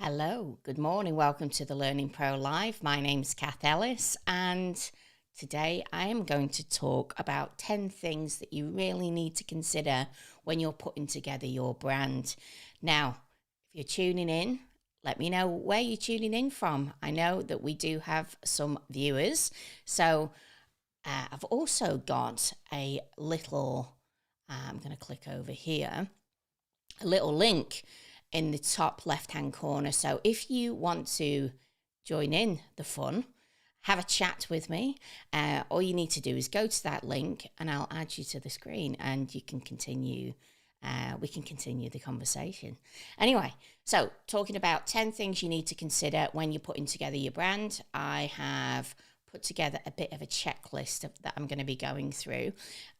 Hello, good morning. Welcome to the Learning Pro Live. My name's Cath Ellis, and today I am going to talk about 10 things that you really need to consider when you're putting together your brand. Now, if you're tuning in, let me know where you're tuning in from. I know that we do have some viewers, so I've also got a little, I'm going to click over here, a little link in the top left hand corner. So if you want to join in the fun, have a chat with me, all you need to do is go to that link and I'll add you to the screen and you can continue. We can continue the conversation. Anyway, so talking about 10 things you need to consider when you're putting together your brand, I have put together a bit of a checklist that I'm going to be going through.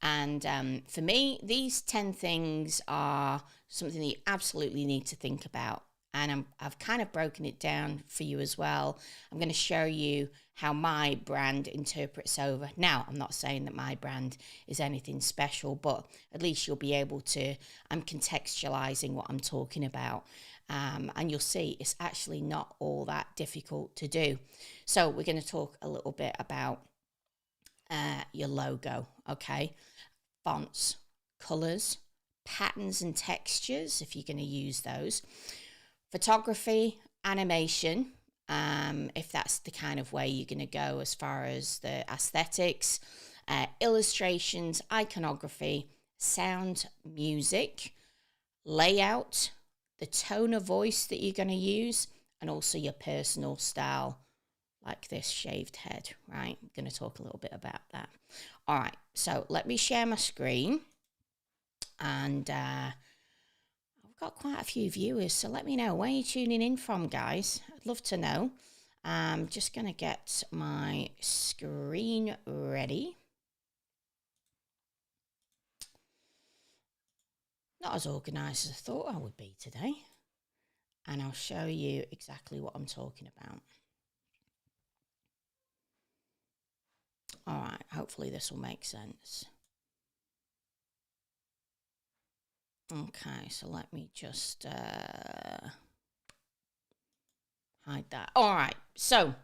And for me, these 10 things are something that you absolutely need to think about. And I've kind of broken it down for you as well. I'm going to show you how my brand interprets over. Now, I'm not saying that my brand is anything special, but at least you'll be able to, I'm contextualizing what I'm talking about. And you'll see it's actually not all that difficult to do. So we're going to talk a little bit about your logo, okay? Fonts, colors, patterns and textures, if you're going to use those. Photography, animation, if that's the kind of way you're going to go as far as the aesthetics, illustrations, iconography, sound, music, layout, the tone of voice that you're going to use, and also your personal style, like this shaved head, right? I'm going to talk a little bit about that. All right, so let me share my screen. And I've got quite a few viewers, so let me know where you're tuning in from, guys. I'd love to know. I'm just going to get my screen ready. Not as organised as I thought I would be today. And I'll show you exactly what I'm talking about. All right, hopefully this will make sense. Okay, so let me just hide that. All right, so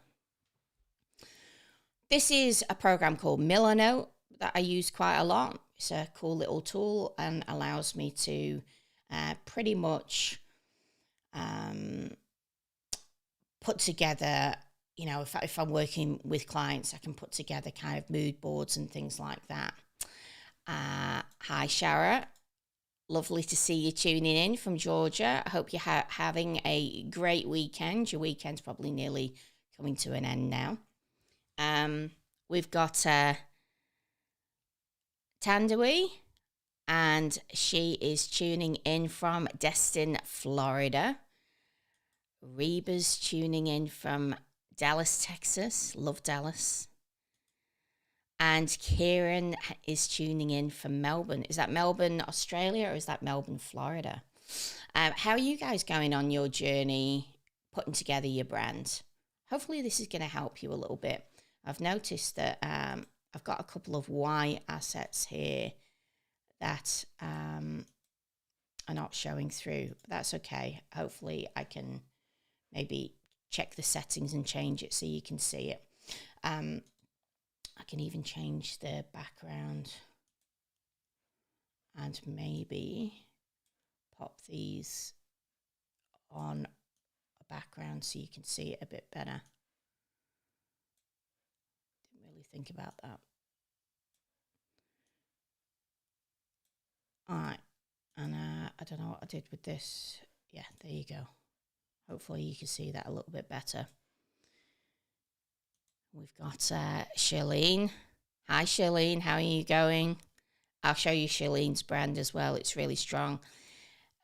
this is a program called Milanote that I use quite a lot. It's a cool little tool and allows me to pretty much put together, you know, if I'm working with clients, I can put together kind of mood boards and things like that. Hi, Shara. Lovely to see you tuning in from Georgia. I hope you're having a great weekend. Your weekend's probably nearly coming to an end now. We've got Tandawi, and she is tuning in from Destin, Florida. Reba's tuning in from Dallas, Texas. Love Dallas. And Kieran is tuning in from Melbourne. Is that Melbourne, Australia, or is that Melbourne, Florida? How are you guys going on your journey putting together your brand? Hopefully this is going to help you a little bit. I've noticed that I've got a couple of Y assets here that are not showing through. But that's okay. Hopefully I can maybe check the settings and change it so you can see it. I can even change the background and maybe pop these on a background so you can see it a bit better. Didn't really think about that. All right, and I don't know what I did with this. Yeah, there you go. Hopefully you can see that a little bit better. We've got Charlene. Hi, Charlene. How are you going? I'll show you Charlene's brand as well. It's really strong.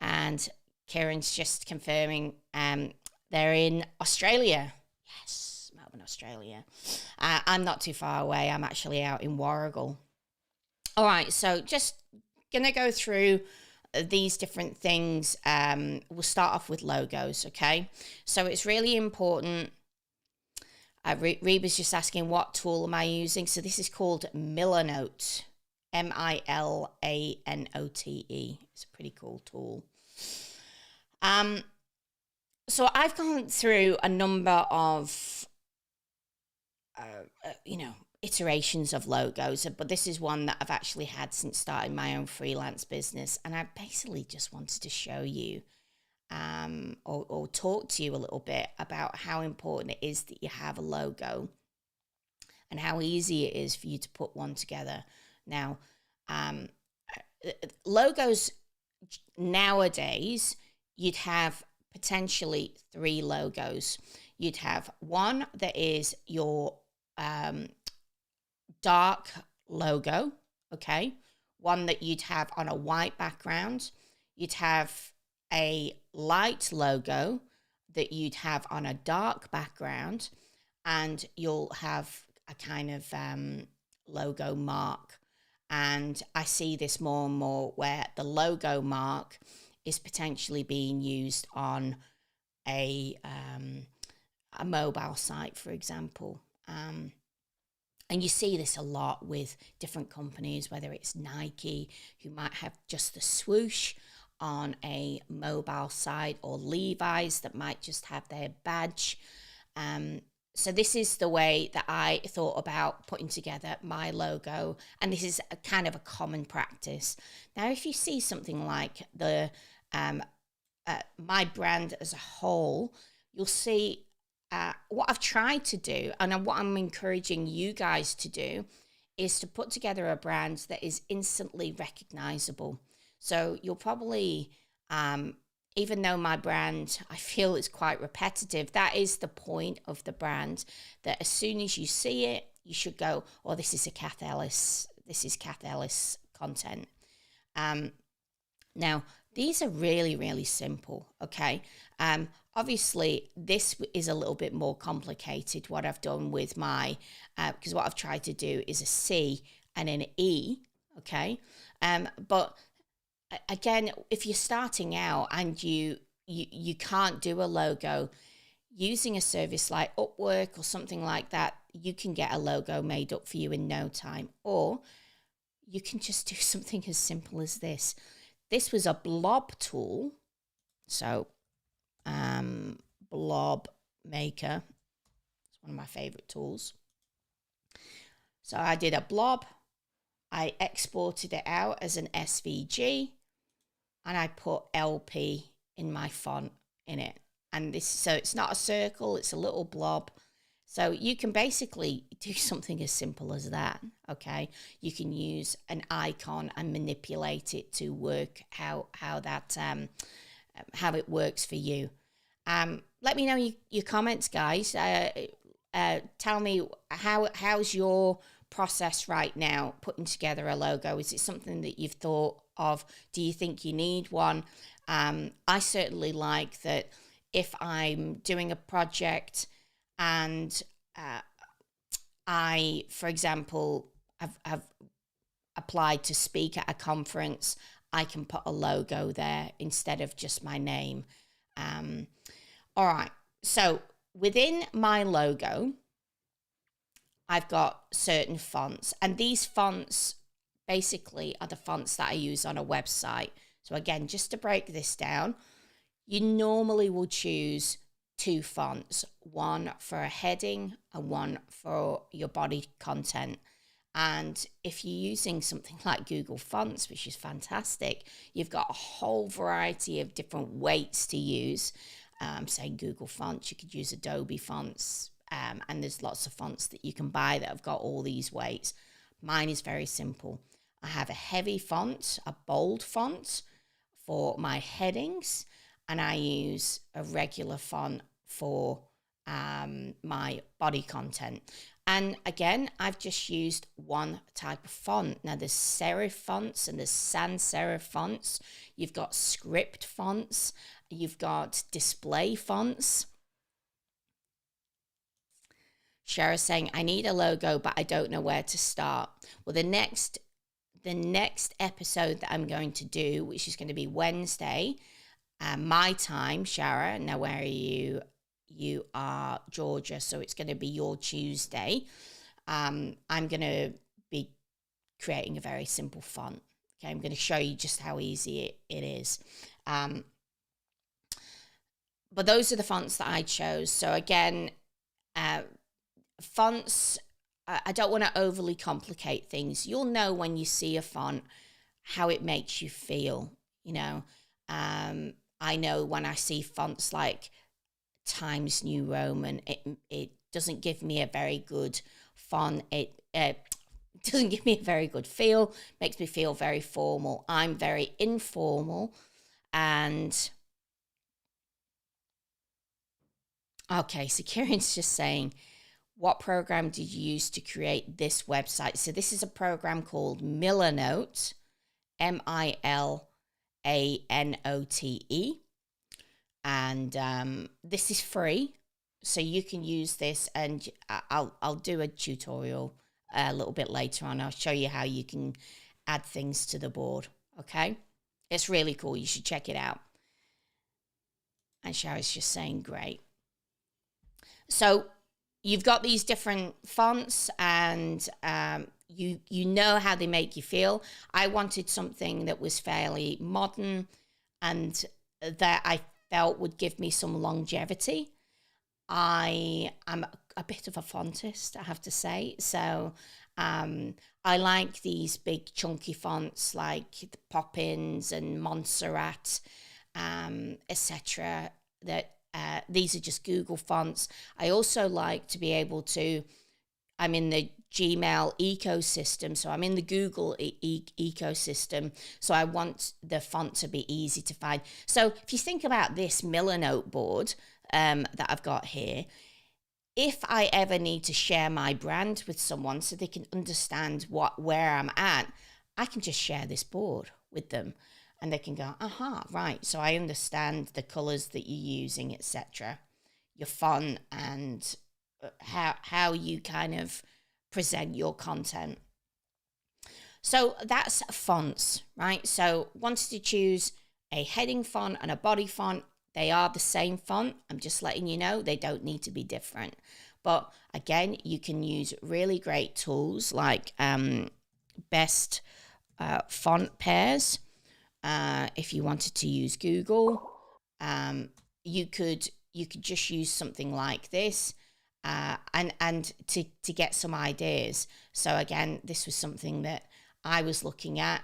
And Kieran's just confirming they're in Australia. Yes, Melbourne, Australia. I'm not too far away. I'm actually out in Warragul. All right, so just going to go through these different things. We'll start off with logos, okay? So it's really important. Reba's just asking, what tool am I using? So this is called Milanote, Milanote. It's a pretty cool tool. So I've gone through a number of, iterations of logos, but this is one that I've actually had since starting my own freelance business. And I basically just wanted to show you or talk to you a little bit about how important it is that you have a logo and how easy it is for you to put one together. Now, logos nowadays, you'd have potentially 3 logos. You'd have one that is your dark logo, okay? One that you'd have on a white background. You'd have a light logo that you'd have on a dark background, and you'll have a kind of logo mark. And I see this more and more where the logo mark is potentially being used on a mobile site, for example. And you see this a lot with different companies, whether it's Nike, who might have just the swoosh on a mobile site, or Levi's that might just have their badge. So this is the way that I thought about putting together my logo, and this is a kind of a common practice. Now, if you see something like the my brand as a whole, you'll see what I've tried to do, and what I'm encouraging you guys to do, is to put together a brand that is instantly recognizable. So you'll probably, even though my brand, I feel, is quite repetitive, that is the point of the brand, that as soon as you see it, you should go, oh, this is Cath Ellis content. Now, these are really, really simple, okay? Obviously, this is a little bit more complicated, what I've done with my, because what I've tried to do is a C and an E, okay? But again, if you're starting out and you can't do a logo, using a service like Upwork or something like that, you can get a logo made up for you in no time. Or you can just do something as simple as this. This was a blob tool. So, blob maker. It's one of my favorite tools. So I did a blob. I exported it out as an SVG, and I put LP in my font in it. And this, so it's not a circle, it's a little blob. So you can basically do something as simple as that, okay? You can use an icon and manipulate it to work how it works for you. Let me know your comments, guys. Tell me how's your process right now putting together a logo. Is it something that you've thought of? Do you think you need one? I certainly like that. If I'm doing a project and I, for example, have applied to speak at a conference, I can put a logo there instead of just my name. All right, so within my logo, I've got certain fonts, and these fonts basically are the fonts that I use on a website. So again, just to break this down, you normally will choose 2 fonts, one for a heading and one for your body content. And if you're using something like Google Fonts, which is fantastic, you've got a whole variety of different weights to use. Say Google Fonts, you could use Adobe Fonts, and there's lots of fonts that you can buy that have got all these weights. Mine is very simple. I have a heavy font, a bold font for my headings, and I use a regular font for my body content. And again, I've just used one type of font. Now there's serif fonts and there's sans serif fonts. You've got script fonts. You've got display fonts. Shara's saying, I need a logo, but I don't know where to start. Well, the next episode that I'm going to do, which is going to be Wednesday, my time, Shara. Now, where are you? You are Georgia, so it's going to be your Tuesday. I'm going to be creating a very simple font. Okay, I'm going to show you just how easy it is. but those are the fonts that I chose. So again, fonts, I don't want to overly complicate things. You'll know when you see a font how it makes you feel, you know. I know when I see fonts like Times New Roman, it doesn't give me a very good font. It doesn't give me a very good feel, makes me feel very formal. I'm very informal. And okay, so Kieran's just saying, what program did you use to create this website? So this is a program called Milanote, Milanote. And this is free, so you can use this, and I'll do a tutorial a little bit later on. I'll show you how you can add things to the board, okay? It's really cool. You should check it out. And Sherry's just saying great. So you've got these different fonts, and you know how they make you feel. I wanted something that was fairly modern and that I felt would give me some longevity. I am a bit of a fontist, I have to say. So I like these big chunky fonts like the Poppins and Montserrat, etc. That these are just Google fonts. I also like to be able to, I'm in the Gmail ecosystem, so I'm in the Google ecosystem, so I want the font to be easy to find. So if you think about this Milanote board that I've got here, if I ever need to share my brand with someone so they can understand where I'm at, I can just share this board with them, and they can go, aha, right, so I understand the colours that you're using, etc., your font, and how you kind of present your content. So that's fonts, right? So wanted to choose a heading font and a body font. They are the same font. I'm just letting you know they don't need to be different. But again, you can use really great tools like best font pairs. If you wanted to use Google, you could just use something like this. And to get some ideas. So again, this was something that I was looking at.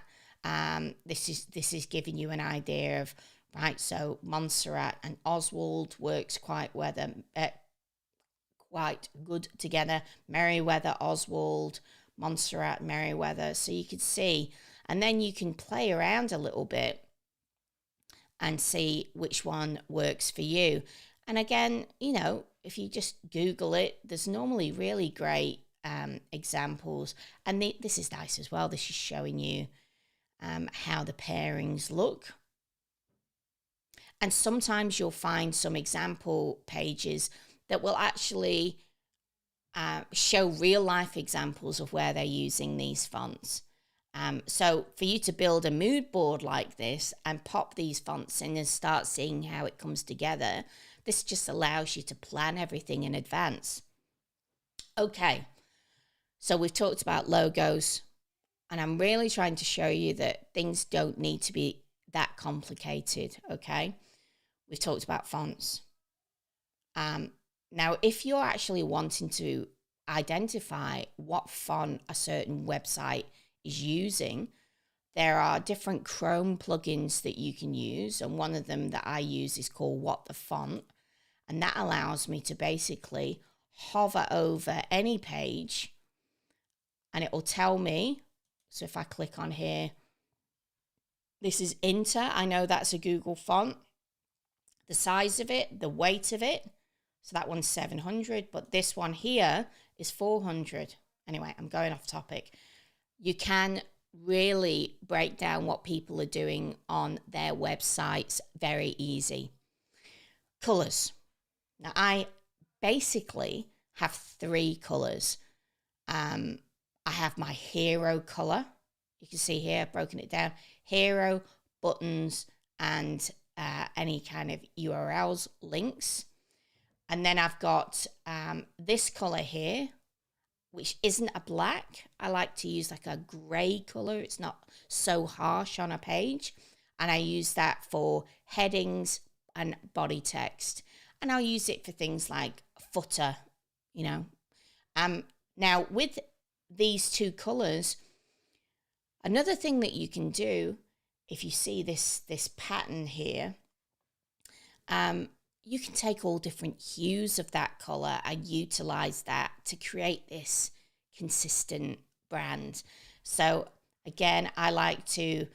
This is giving you an idea of, right, so Montserrat and Oswald works quite good together. Merriweather, Oswald, Montserrat, Merriweather. So you could see, and then you can play around a little bit and see which one works for you. And again, you know, if you just Google it, there's normally really great examples. And this is nice as well. This is showing you how the pairings look. And sometimes you'll find some example pages that will actually show real life examples of where they're using these fonts. So for you to build a mood board like this and pop these fonts in and start seeing how it comes together, this just allows you to plan everything in advance. Okay, so we've talked about logos, and I'm really trying to show you that things don't need to be that complicated, okay? We've talked about fonts. Now, if you're actually wanting to identify what font a certain website is using, there are different Chrome plugins that you can use, and one of them that I use is called What the Font, and that allows me to basically hover over any page and it will tell me. So if I click on here, this is Inter. I know that's a Google font. The size of it, the weight of it. So that one's 700, but this one here is 400. Anyway, I'm going off topic. You can really break down what people are doing on their websites very easy. Colors. Now, I basically have 3 colors. I have my hero color. You can see here, I've broken it down. Hero, buttons, and any kind of URLs, links. And then I've got this color here, which isn't a black. I like to use like a gray color. It's not so harsh on a page. And I use that for headings, and body text. And I'll use it for things like footer, you know. Now, with these two colors, another thing that you can do, if you see this pattern here, you can take all different hues of that color and utilize that to create this consistent brand. So again, I like to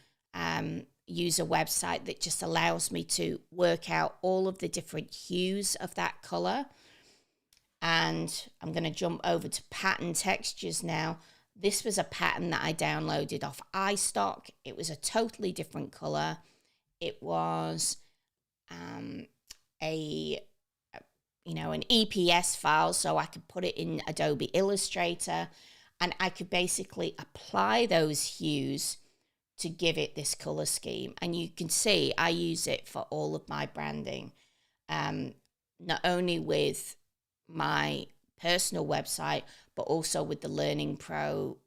use a website that just allows me to work out all of the different hues of that color. And I'm going to jump over to pattern textures now. This was a pattern that I downloaded off iStock. It was a totally different color. It was an EPS file, so I could put it in Adobe Illustrator, and I could basically apply those hues to give it this color scheme. And you can see I use it for all of my branding, not only with my personal website, but also with the Learning Pro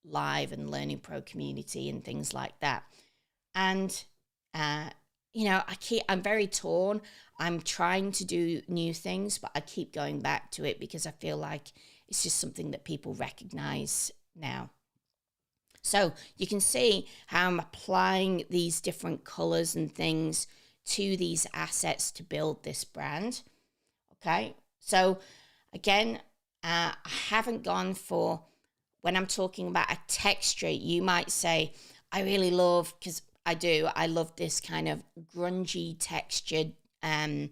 Live and Learning Pro community and things like that. And I'm very torn. I'm trying to do new things, but I keep going back to it because I feel like it's just something that people recognize now. So you can see how I'm applying these different colors and things to these assets to build this brand. Okay. So again, I haven't gone for, when I'm talking about a texture, you might say, I really love, because I love this kind of grungy texture on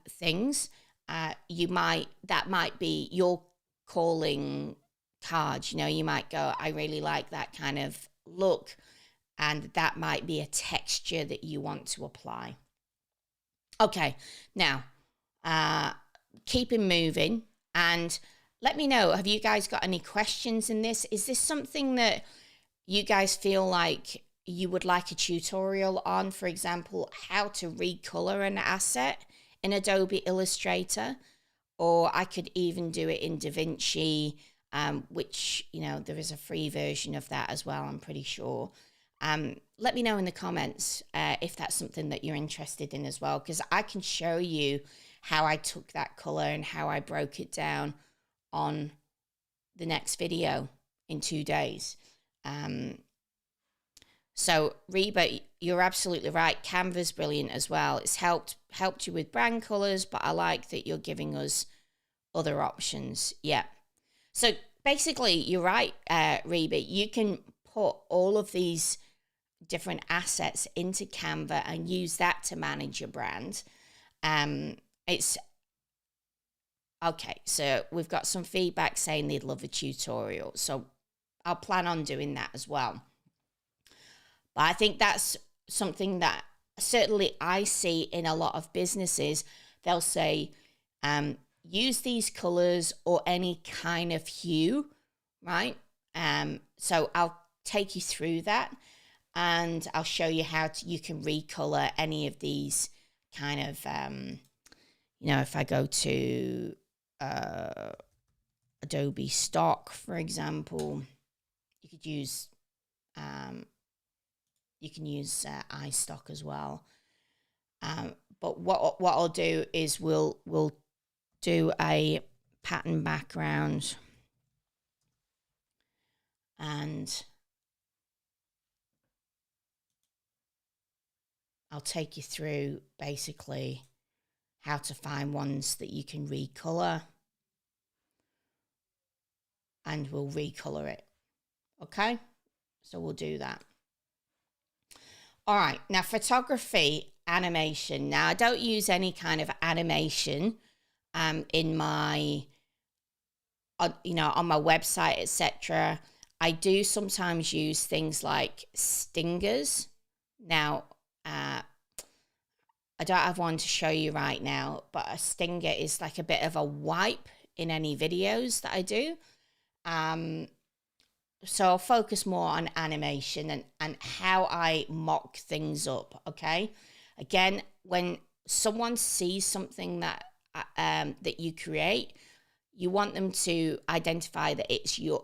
things. That might be your calling card. You might go, I really like that kind of look, and that might be a texture that you want to apply. Okay, now keep it moving, and let me know, have you guys got any questions in this? Is this something that you guys feel like you would like a tutorial on? For example, how to recolor an asset in Adobe Illustrator, or I could even do it in DaVinci, which, there is a free version of that as well, I'm pretty sure. Let me know in the comments if that's something that you're interested in as well, because I can show you how I took that color and how I broke it down on the next video in 2 days. So Reba, you're absolutely right. Canva's brilliant as well. It's helped you with brand colors, but I like that you're giving us other options. Yeah. So basically, you're right, Reba. You can put all of these different assets into Canva and use that to manage your brand. It's okay. So we've got some feedback saying they'd love a tutorial. So I'll plan on doing that as well. But I think that's something that certainly I see in a lot of businesses. They'll say, use these colors or any kind of hue, right? So I'll take you through that, and I'll show you how you can recolor any of these kind of, if I go to Adobe Stock, for example, you could use, you can use iStock as well. But what I'll do is we'll do a pattern background, and I'll take you through basically how to find ones that you can recolor, and we'll recolor it. Okay, so we'll do that. All right, now photography, animation. Now I don't use any kind of animation in my, on my website, etc. I do sometimes use things like stingers. Now, I don't have one to show you right now, but a stinger is like a bit of a wipe in any videos that I do. So I'll focus more on animation and how I mock things up, okay? Again, when someone sees something that that you create, you want them to identify that it's your,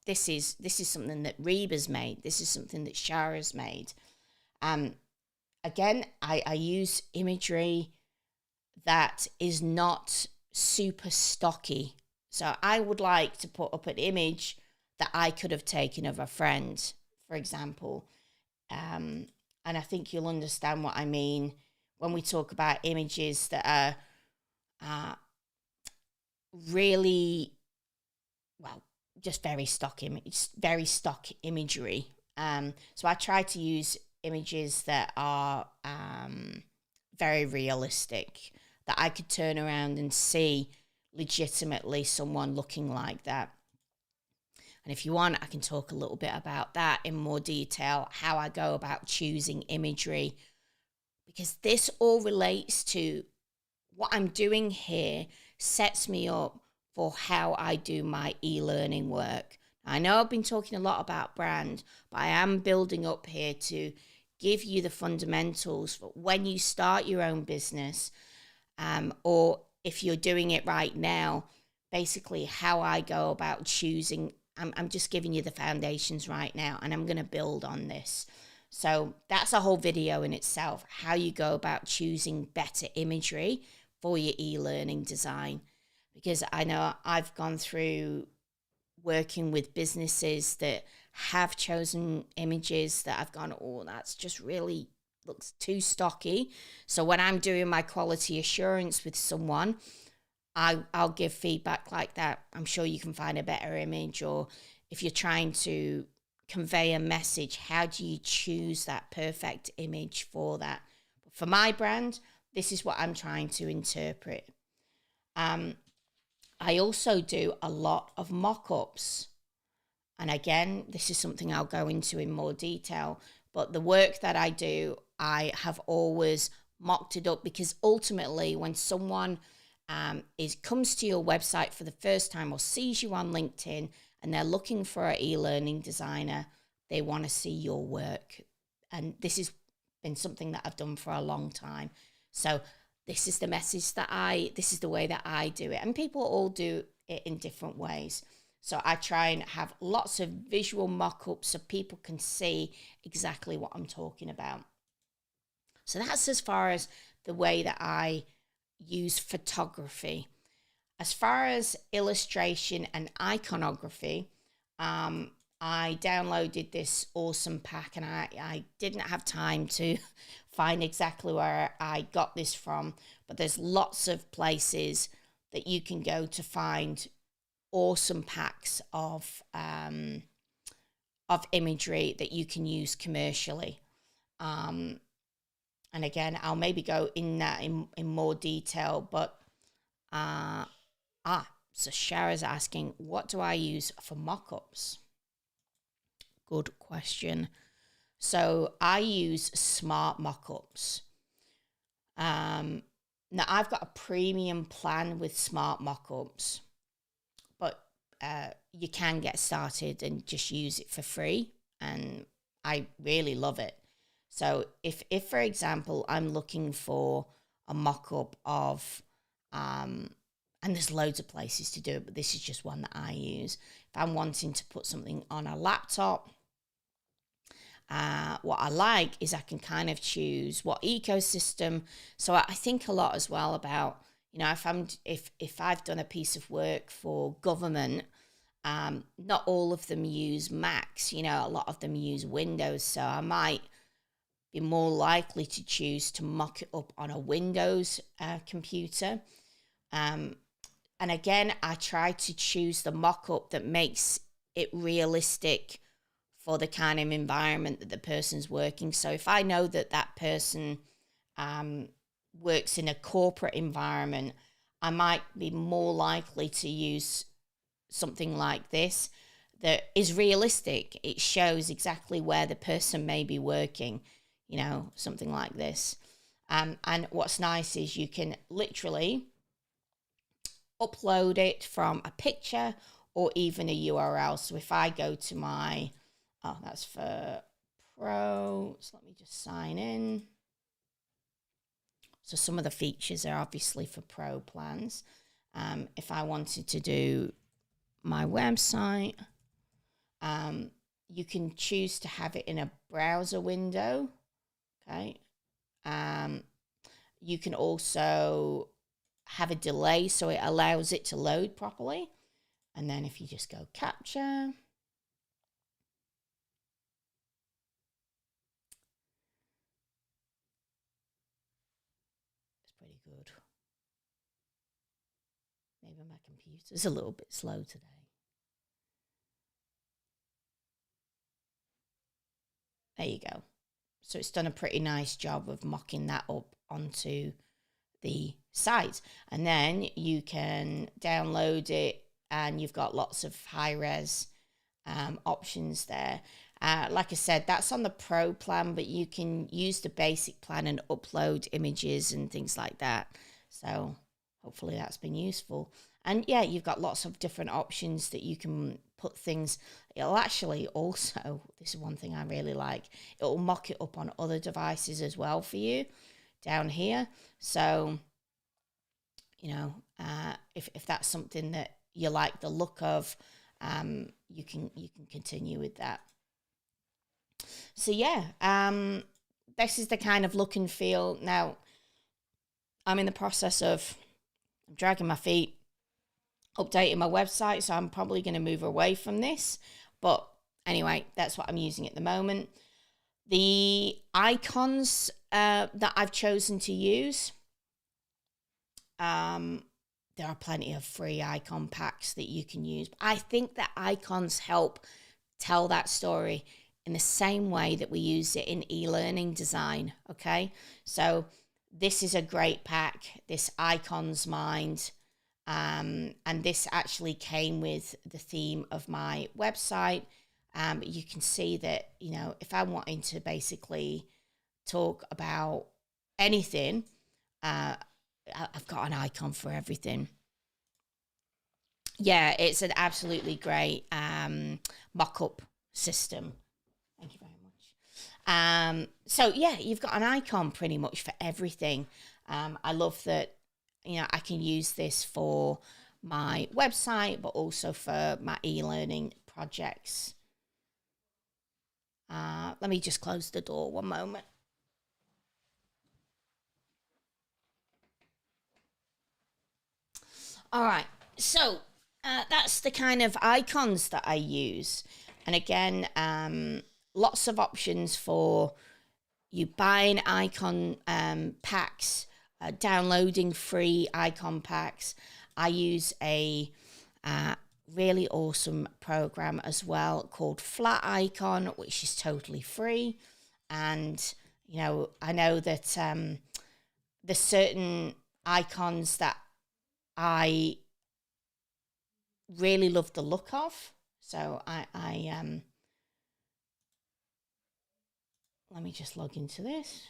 this is something that Reba's made. This is something that Shara's made. again, I use imagery that is not super stocky. So I would like to put up an image that I could have taken of a friend, for example. And I think you'll understand what I mean when we talk about images that are really, well, just very stock imagery. So I try to use images that are very realistic, that I could turn around and see legitimately someone looking like that. And if you want, I can talk a little bit about that in more detail, how I go about choosing imagery, because this all relates to what I'm doing here, sets me up for how I do my e-learning work. I know I've been talking a lot about brand, but I am building up here to give you the fundamentals for when you start your own business, or if you're doing it right now, basically how I go about choosing. I'm just giving you the foundations right now, and I'm going to build on this. So that's a whole video in itself, how you go about choosing better imagery for your e-learning design. Because I know I've gone through working with businesses that have chosen images that I've gone, oh, that's just really looks too stocky. So when I'm doing my quality assurance with someone, I'll give feedback like that. I'm sure you can find a better image, or if you're trying to convey a message, how do you choose that perfect image for that? For my brand, this is what I'm trying to interpret. I also do a lot of mock-ups. And again, this is something I'll go into in more detail. But the work that I do, I have always mocked it up, because ultimately when someone comes to your website for the first time or sees you on LinkedIn and they're looking for an e-learning designer, they want to see your work. And this has been something that I've done for a long time. So this is the message this is the way that I do it. And people all do it in different ways. So I try and have lots of visual mock-ups so people can see exactly what I'm talking about. So that's as far as the way that I use photography. As far as illustration and iconography, I downloaded this awesome pack, and I didn't have time to find exactly where I got this from, but there's lots of places that you can go to find awesome packs of imagery that you can use commercially. And again, I'll maybe go in that in more detail, but so Shara's asking, what do I use for mock-ups? Good question. So I use Smart Mockups. Now I've got a premium plan with Smart Mockups, but you can get started and just use it for free, and I really love it. So if for example, I'm looking for a mock-up of, and there's loads of places to do it, but this is just one that I use. If I'm wanting to put something on a laptop, what I like is I can kind of choose what ecosystem. So I think a lot as well about, if I've done a piece of work for government, not all of them use Macs, a lot of them use Windows. So I might be more likely to choose to mock it up on a Windows computer. And again, I try to choose the mock-up that makes it realistic for the kind of environment that the person's working. So if I know that that person works in a corporate environment, I might be more likely to use something like this that is realistic. It shows exactly where the person may be working, something like this. And what's nice is you can literally upload it from a picture or even a URL. So if I go to that's for Pro, so let me just sign in. So some of the features are obviously for Pro plans. If I wanted to do my website, you can choose to have it in a browser window. Okay, You can also have a delay so it allows it to load properly. And then if you just go capture, it's pretty good. Maybe my computer's a little bit slow today. There you go. So it's done a pretty nice job of mocking that up onto the site. And then you can download it, and you've got lots of high-res options there. Like I said, that's on the Pro plan, but you can use the basic plan and upload images and things like that. So hopefully that's been useful. And yeah, you've got lots of different options that you can put things. It'll actually also, this is one thing I really like, it'll mock it up on other devices as well for you down here. So, you know, if that's something that you like the look of, you can continue with that. So yeah, this is the kind of look and feel. Now, I'm in the process of dragging my feet, updating my website, so I'm probably going to move away from this. But anyway, that's what I'm using at the moment. The icons that I've chosen to use, there are plenty of free icon packs that you can use. I think that icons help tell that story in the same way that we use it in eLearning design, okay? So this is a great pack, this Icons Mind, and this actually came with the theme of my website. You can see that, you know, if I'm wanting to basically talk about anything, I've got an icon for everything. Yeah, it's an absolutely great mock-up system. Thank you very much. So yeah, you've got an icon pretty much for everything. I love that, you know, I can use this for my website, but also for my e-learning projects. Let me just close the door one moment. All right, so that's the kind of icons that I use. And again, lots of options for you buying icon packs, downloading free icon packs. I use a really awesome program as well called Flat Icon, which is totally free. And, you know, I know that there's certain icons that I really love the look of. So I let me just log into this.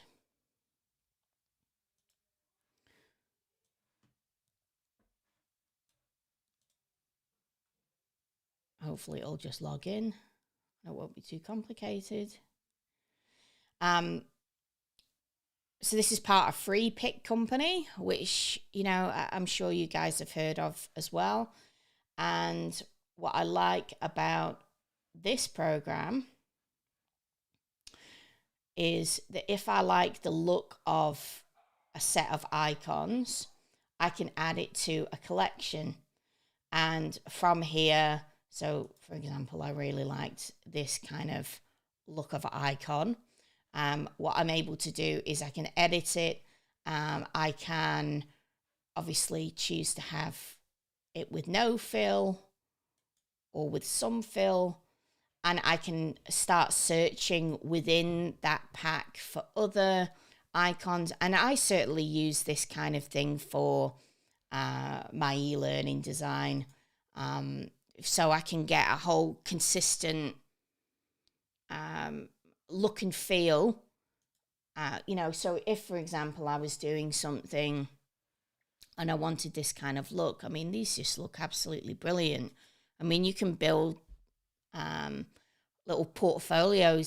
Hopefully it'll just log in. It won't be too complicated. So this is part of Free Pick Company, which, you know, I'm sure you guys have heard of as well. And what I like about this program is that if I like the look of a set of icons, I can add it to a collection. And from here, so for example, I really liked this kind of look of icon. What I'm able to do is I can edit it. I can obviously choose to have it with no fill or with some fill. And I can start searching within that pack for other icons. And I certainly use this kind of thing for my e-learning design. So I can get a whole consistent look and feel. You know, so if, for example, I was doing something and I wanted this kind of look, I mean, these just look absolutely brilliant. I mean, you can build little portfolio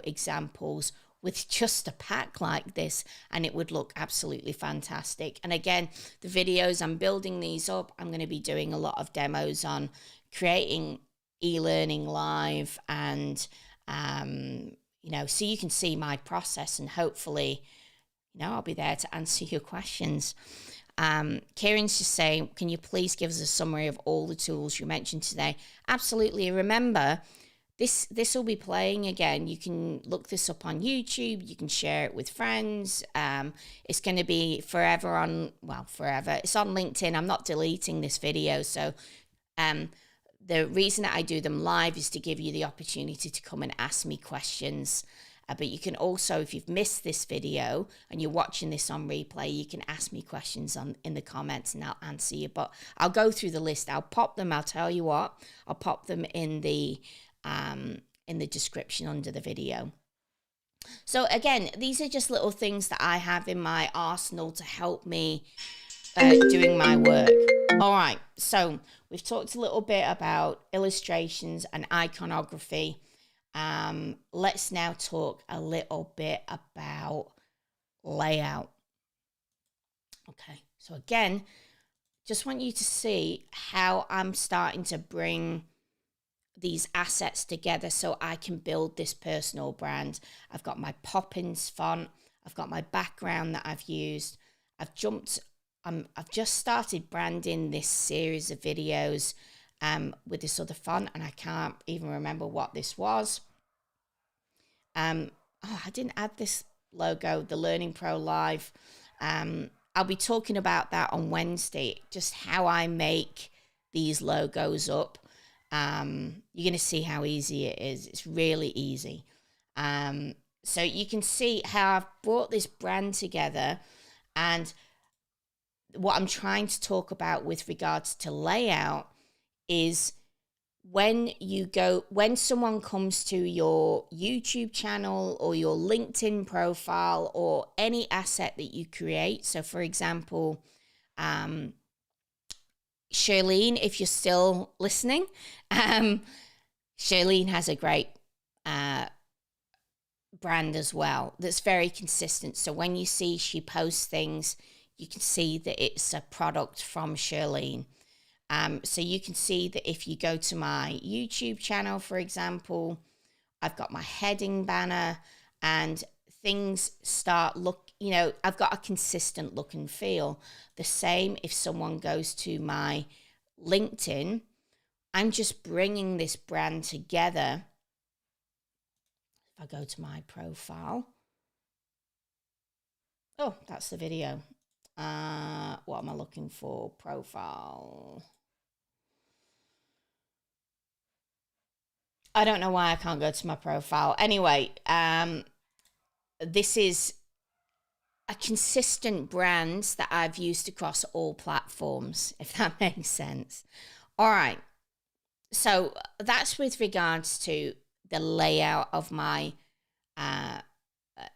examples with just a pack like this, and it would look absolutely fantastic. And again, the videos I'm building these up, I'm going to be doing a lot of demos on creating e-learning live and so you can see my process, and hopefully, I'll be there to answer your questions. Kieran's just saying, can you please give us a summary of all the tools you mentioned today? Absolutely. Remember, this will be playing again. You can look this up on YouTube. You can share it with friends. It's going to be forever. It's on LinkedIn. I'm not deleting this video. So the reason that I do them live is to give you the opportunity to come and ask me questions. But you can also, if you've missed this video and you're watching this on replay, you can ask me questions in the comments and I'll answer you. But I'll go through the list. I'll pop them. I'll tell you what. I'll pop them in the description under the video. So again, these are just little things that I have in my arsenal to help me doing my work. All right. So we've talked a little bit about illustrations and iconography. Let's now talk a little bit about layout. Okay, so again, just want you to see how I'm starting to bring these assets together so I can build this personal brand. I've got my Poppins font. I've got my background that I've used. I've just started branding this series of videos with this other font, and I can't even remember what this was. I didn't add this logo, the Learning Pro Live. I'll be talking about that on Wednesday, just how I make these logos up. You're going to see how easy it is. It's really easy. So you can see how I've brought this brand together, and what I'm trying to talk about with regards to layout is when someone comes to your YouTube channel or your LinkedIn profile or any asset that you create. So for example, Charlene, if you're still listening, Charlene has a great brand as well that's very consistent. So when you see she posts things, you can see that it's a product from Charlene. So you can see that if you go to my YouTube channel, for example, I've got my heading banner and things start I've got a consistent look and feel. The same if someone goes to my LinkedIn, I'm just bringing this brand together. If I go to my profile, oh, that's the video. What am I looking for? Profile. I don't know why I can't go to my profile. Anyway, this is a consistent brand that I've used across all platforms, if that makes sense. All right. So that's with regards to the layout of my,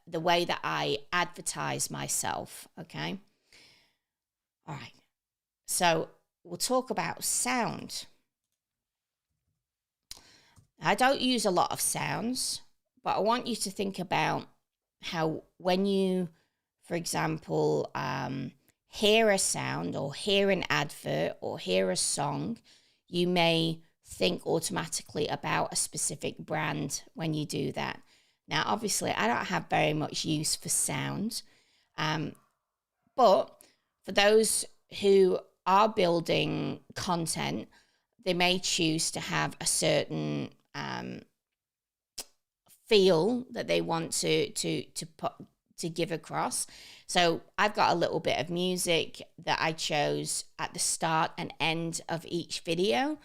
the way that I advertise myself. Okay. All right. So we'll talk about sound. I don't use a lot of sounds, but I want you to think about how when you, for example, hear a sound or hear an advert or hear a song, you may think automatically about a specific brand when you do that. Now, obviously, I don't have very much use for sound, but for those who are building content, they may choose to have a certain feel that they want to give across. So I've got a little bit of music that I chose at the start and end of each video,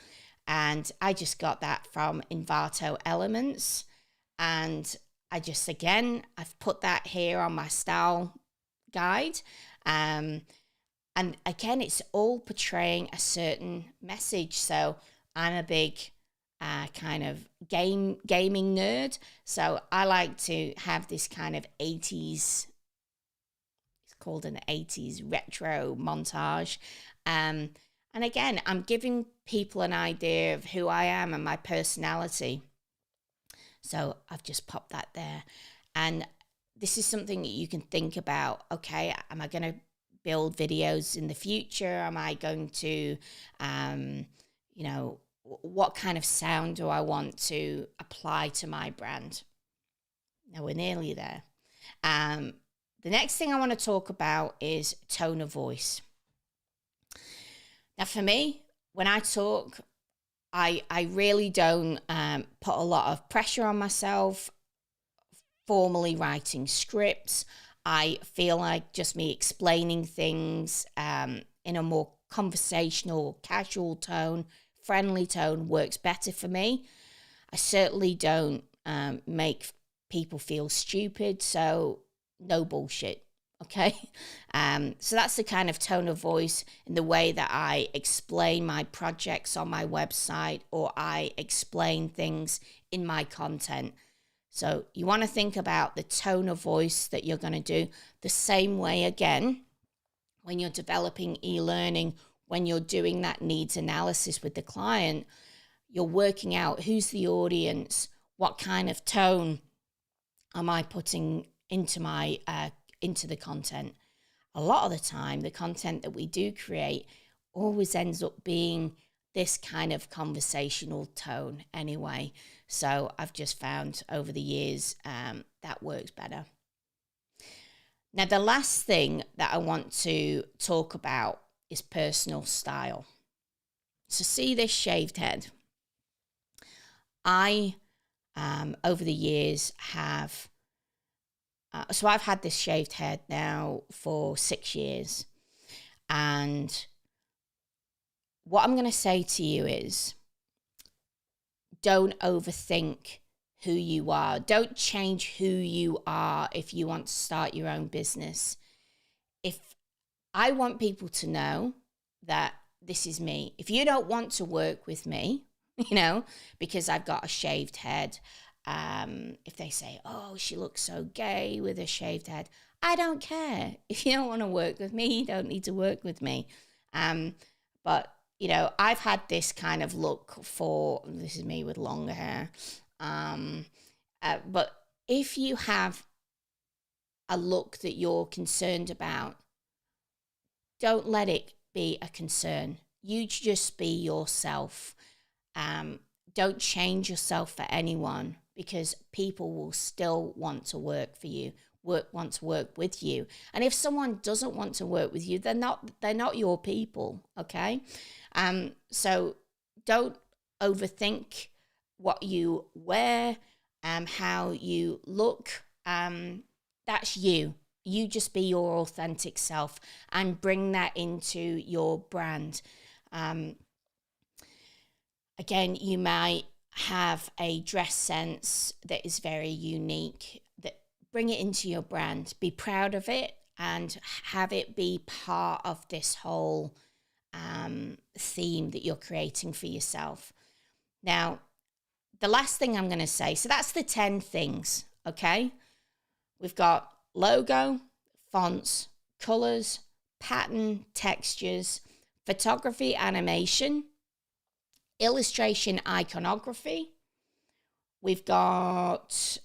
and I just got that from Envato Elements, and I've put that here on my style guide, and again, it's all portraying a certain message. So I'm a big kind of gaming nerd, so I like to have this kind of 80s, it's called an 80s retro montage, and again, I'm giving people an idea of who I am and my personality. So I've just popped that there, and this is something that you can think about. Okay, am I going to build videos in the future? Am I going to what kind of sound do I want to apply to my brand? Now we're nearly there. The next thing I want to talk about is tone of voice. Now for me, when I talk, I really don't put a lot of pressure on myself formally writing scripts. I feel like just me explaining things in a more conversational, casual tone, friendly tone works better for me. I certainly don't make people feel stupid, so no bullshit. Okay. So that's the kind of tone of voice in the way that I explain my projects on my website, or I explain things in my content. So you want to think about the tone of voice that you're going to do the same way again when you're developing e-learning, when you're doing that needs analysis with the client. You're working out who's the audience, what kind of tone am I putting into my into the content. A lot of the time, the content that we do create always ends up being this kind of conversational tone anyway. So I've just found over the years that works better. Now, the last thing that I want to talk about is personal style. So see this shaved head. I, over the years, have... so I've had this shaved head now for 6 years. And what I'm going to say to you is, don't overthink who you are. Don't change who you are if you want to start your own business. If I want people to know that this is me. If you don't want to work with me, because I've got a shaved head, if they say, oh, she looks so gay with a shaved head, I don't care. If you don't want to work with me, you don't need to work with me. But I've had this kind of look this is me with longer hair. But if you have a look that you're concerned about, don't let it be a concern. You just be yourself. Don't change yourself for anyone, because people will still want to work for you, want to work with you. And if someone doesn't want to work with you, they're not your people, okay? So don't overthink what you wear, how you look. That's you. You just be your authentic self and bring that into your brand. Again, you might have a dress sense that is very unique. Bring it into your brand. Be proud of it and have it be part of this whole theme that you're creating for yourself. Now, the last thing I'm going to say, so that's the 10 things, okay? We've got logo, fonts, colors, pattern, textures, photography, animation, illustration, iconography. We've got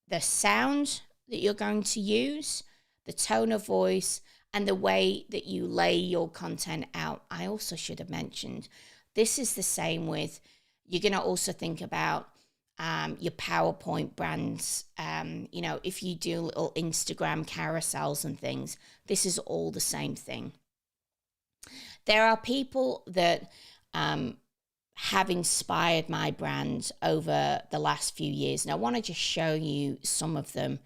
the sound that you're going to use, the tone of voice, and the way that you lay your content out. I also should have mentioned, this is the same with, you're going to also think about your PowerPoint brands. If you do little Instagram carousels and things, this is all the same thing. There are people that have inspired my brand over the last few years, and I want to just show you some of them.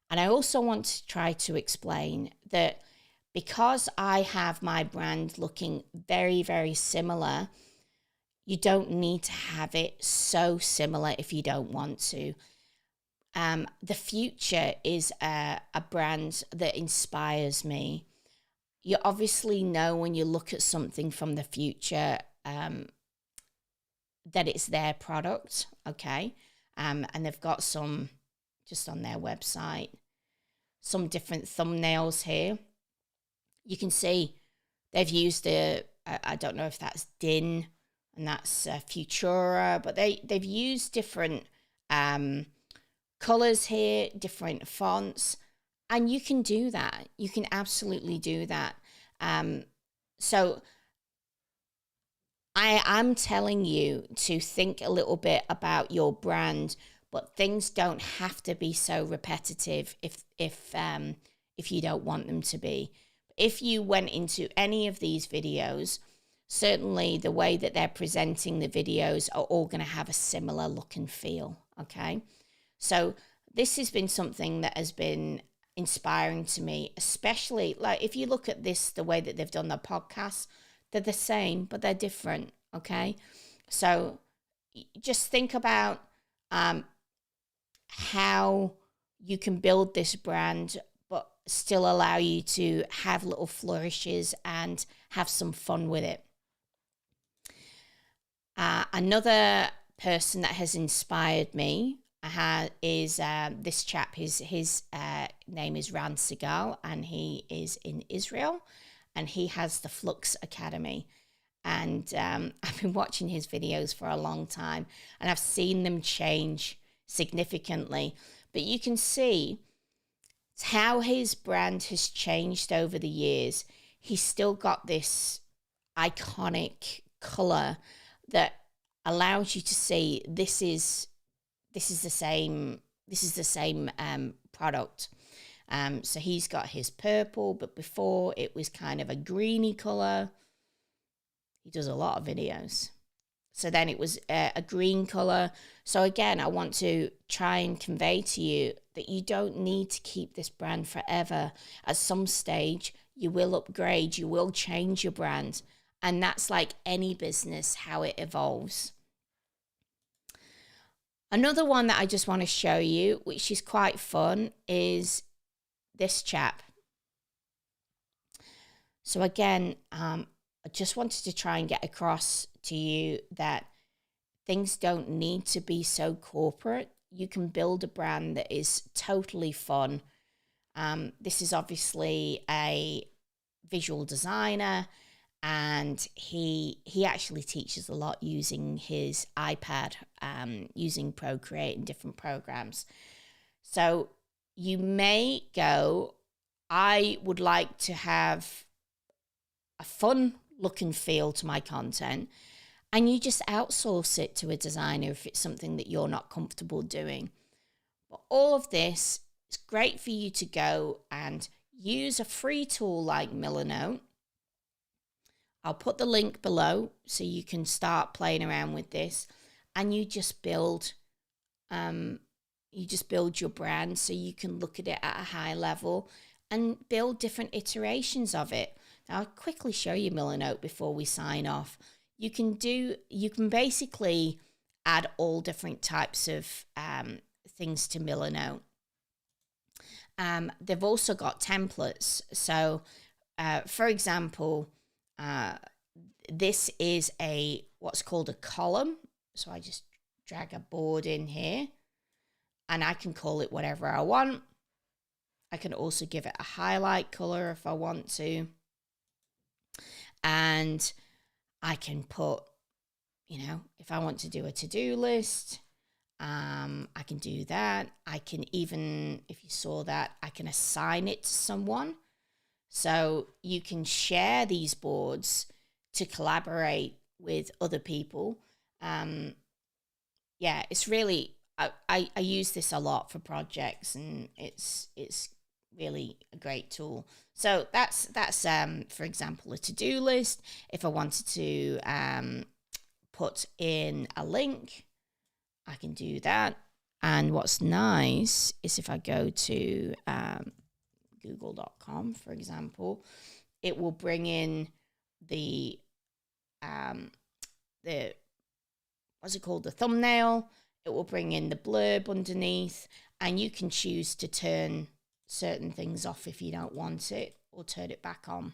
And I also want to try to explain that because I have my brand looking very, very similar, you don't need to have it so similar if you don't want to. The Future is a brand that inspires me. You obviously know when you look at something from the future that it's their product, okay? And they've got some, just on their website, some different thumbnails here. You can see they've used I don't know if that's DIN, and that's Futura, but they've used different colors here, different fonts, and you can do that. You can absolutely do that. So I'm telling you to think a little bit about your brand, but things don't have to be so repetitive if you don't want them to be. If you went into any of these videos, certainly the way that they're presenting the videos are all going to have a similar look and feel, okay? So this has been something that has been inspiring to me, especially like if you look at this, the way that they've done their podcasts, they're the same, but they're different, okay? So just think about how you can build this brand, but still allow you to have little flourishes and have some fun with it. Another person that has inspired me is this chap. His name is Ran Segal, and he is in Israel, and he has the Flux Academy. And I've been watching his videos for a long time, and I've seen them change significantly. But you can see how his brand has changed over the years. He's still got this iconic color that allows you to see this is the same product. So he's got his purple, but before it was kind of a greeny color. He does a lot of videos. So then it was a green color. So again, I want to try and convey to you that you don't need to keep this brand forever. At some stage, you will upgrade, you will change your brand. And that's like any business, how it evolves. Another one that I just want to show you, which is quite fun, is this chap. So again, I just wanted to try and get across to you that things don't need to be so corporate. You can build a brand that is totally fun. This is obviously a visual designer, and he actually teaches a lot using his iPad, using Procreate and different programs. So you may go, I would like to have a fun look and feel to my content, and you just outsource it to a designer if it's something that you're not comfortable doing. But all of this, it's great for you to go and use a free tool like Milanote. I'll put the link below so you can start playing around with this, and you just build your brand so you can look at it at a high level and build different iterations of it. Now, I'll quickly show you Milanote before we sign off. You can basically add all different types of things to Milanote. They've also got templates. So, for example, this is what's called a column. So I just drag a board in here, and I can call it whatever I want. I can also give it a highlight color if I want to. And I can put, if I want to do a to-do list, I can do that. I can even, if you saw that, I can assign it to someone. So you can share these boards to collaborate with other people. It's really, I use this a lot for projects, and it's really a great tool. So that's for example, a to-do list. If I wanted to put in a link, I can do that. And what's nice is if I go to google.com, for example, it will bring in the what's it called? The thumbnail. It will bring in the blurb underneath, and you can choose to turn certain things off if you don't want it, or turn it back on,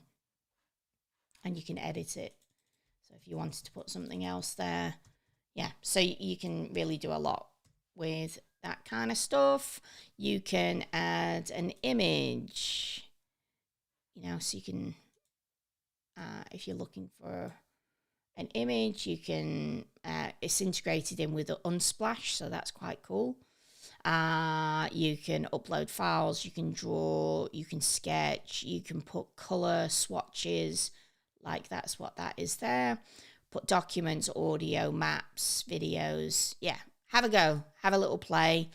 and you can edit it. So if you wanted to put something else there, so you can really do a lot with that kind of stuff. You can add an image, so you can, if you're looking for an image, you can, it's integrated in with Unsplash, so that's quite cool. You can upload files, you can draw, you can sketch, you can put color swatches, like that's what that is there. Put documents, audio, maps, videos, have a go, have a little play.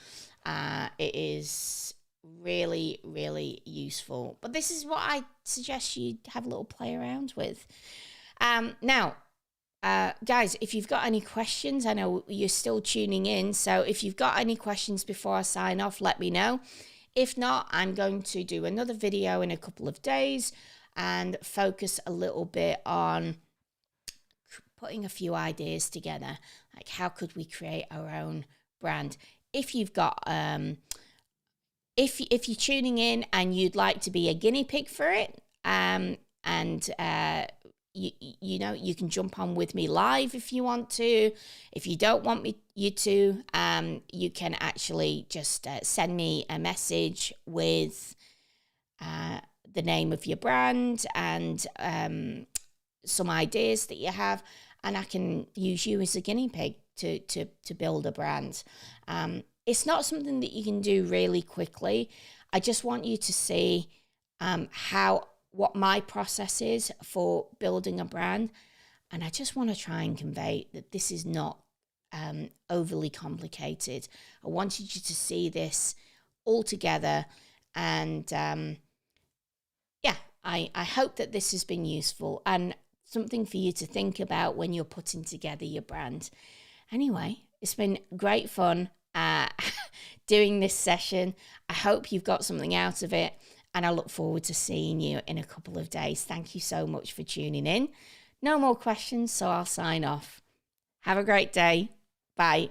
It is really, really useful. But this is what I suggest you have a little play around with. Now, guys, if you've got any questions, I know you're still tuning in. So if you've got any questions before I sign off, let me know. If not, I'm going to do another video in a couple of days and focus a little bit on putting a few ideas together. Like, how could we create our own brand? If you've got, if you're tuning in and you'd like to be a guinea pig for it, you know, you can jump on with me live if you want to. If you don't want you to, you can actually just send me a message with the name of your brand and some ideas that you have, and I can use you as a guinea pig to build a brand. It's not something that you can do really quickly. I just want you to see what my process is for building a brand. And I just want to try and convey that this is not overly complicated. I wanted you to see this all together. And I hope that this has been useful and something for you to think about when you're putting together your brand. Anyway, it's been great fun doing this session. I hope you've got something out of it. And I look forward to seeing you in a couple of days. Thank you so much for tuning in. No more questions, so I'll sign off. Have a great day. Bye.